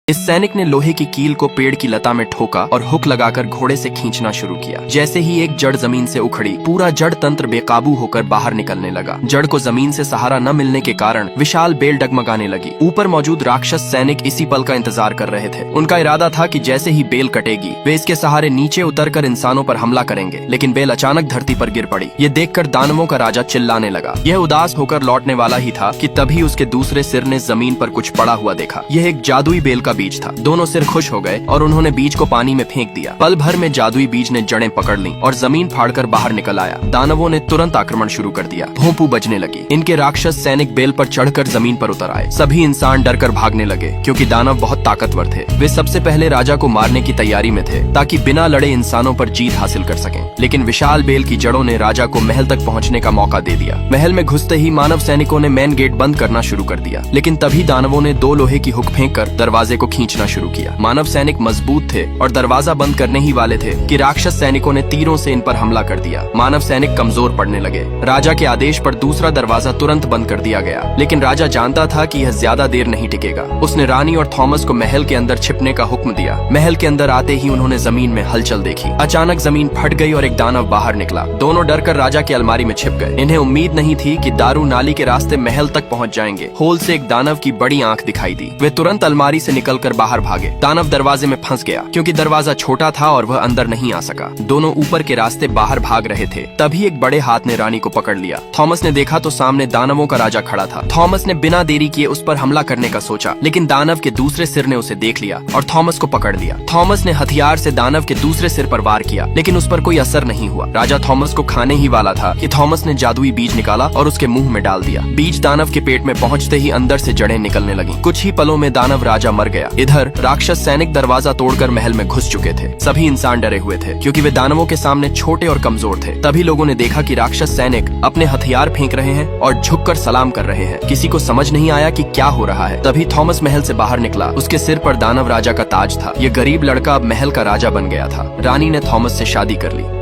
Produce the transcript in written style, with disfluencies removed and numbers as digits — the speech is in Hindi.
इस सैनिक ने लोहे की कील को पेड़ की लता में ठोका और हुक लगाकर घोड़े से खींचना शुरू किया। जैसे ही एक जड़ जमीन से उखड़ी, पूरा जड़ तंत्र बेकाबू होकर बाहर निकलने लगा। जड़ को जमीन से सहारा न मिलने के कारण विशाल बेल डगमगाने लगी। ऊपर मौजूद राक्षस सैनिक इसी पल का इंतजार कर रहे थे। उनका इरादा था कि जैसे ही बेल कटेगी, वे इसके सहारे नीचे उतरकर इंसानों पर हमला करेंगे। लेकिन बेल अचानक धरती पर गिर पड़ी। ये देखकर दानवों का राजा चिल्लाने लगा। यह उदास होकर लौटने वाला ही था कि तभी उसके दूसरे सिर ने जमीन पर कुछ पड़ा हुआ देखा। यह एक जादुई बेल का बीज था। दोनों सिर खुश हो गए और उन्होंने बीज को पानी में फेंक दिया। पल भर में जादुई बीज ने जड़ें पकड़ ली और जमीन फाड़कर बाहर निकल आया। दानवों ने तुरंत आक्रमण शुरू कर दिया। भोंपू बजने लगी। इनके राक्षस सैनिक बेल पर चढ़कर जमीन पर उतर आए। सभी इंसान डरकर भागने लगे क्योंकि दानव बहुत ताकतवर थे। वे सबसे पहले राजा को मारने की तैयारी में थे ताकि बिना लड़े इंसानों पर जीत हासिल कर सकें। लेकिन विशाल बेल की जड़ों ने राजा को महल तक पहुंचने का मौका दे दिया। महल में घुसते ही मानव सैनिकों ने मेन गेट बंद करना शुरू कर दिया। लेकिन तभी दानवों ने 2 लोहे की हुक फेंककर दरवाजे को खींचना शुरू किया। मानव सैनिक मजबूत थे और दरवाजा बंद करने ही वाले थे कि राक्षस सैनिकों ने तीरों से इन पर हमला कर दिया। मानव सैनिक कमजोर पड़ने लगे। राजा के आदेश पर दूसरा दरवाजा तुरंत बंद कर दिया गया। लेकिन राजा जानता था कि यह ज्यादा देर नहीं टिकेगा। उसने रानी और थॉमस को महल के अंदर छिपने का हुक्म दिया। महल के अंदर आते ही उन्होंने जमीन में हलचल देखी। अचानक जमीन फट गई और एक दानव बाहर निकला। दोनों डरकर राजा की अलमारी में छिप गए। इन्हें उम्मीद नहीं थी कि दारू नाली के रास्ते महल तक पहुंच जाएंगे। होल से एक दानव की बड़ी आंख दिखाई दी। वे तुरंत अलमारी से निकलकर बाहर भागे। दानव दरवाजे में फंस गया क्योंकि दरवाजा छोटा था और वह अंदर नहीं आ सका। दोनों ऊपर के रास्ते बाहर भाग रहे थे। तभी एक बड़े हाथ ने रानी को पकड़ लिया। थॉमस ने देखा तो सामने दानवों का राजा खड़ा था। थॉमस ने बिना देरी किए उस पर हमला करने का सोचा, लेकिन दानव के दूसरे सिर ने उसे देख लिया और थॉमस को पकड़ लिया। थॉमस ने हथियार से दानव के दूसरे सिर पर वार किया, लेकिन उस पर कोई असर नहीं हुआ। राजा थॉमस को खाने ही वाला था कि थॉमस ने जादुई बीज निकाला और उसके मुंह में डाल दिया। बीज दानव के पेट में पहुंचते ही अंदर से जड़ें निकलने लगी। कुछ ही पलों में दानव राजा मर गया। इधर राक्षस सैनिक दरवाजा तोड़कर महल में घुस चुके थे। सभी इंसान डरे हुए थे क्योंकि वे दानवों के सामने छोटे और कमजोर थे। तभी लोगों ने देखा कि राक्षस सैनिक अपने हथियार फेंक रहे हैं और झुककर सलाम कर रहे हैं। किसी को समझ नहीं आया कि क्या हो रहा है। तभी थॉमस महल से बाहर निकला। उसके सिर पर दानव राजा का ताज था। ये गरीब लड़का अब महल का राजा बन गया था। रानी ने थॉमस से शादी कर ली।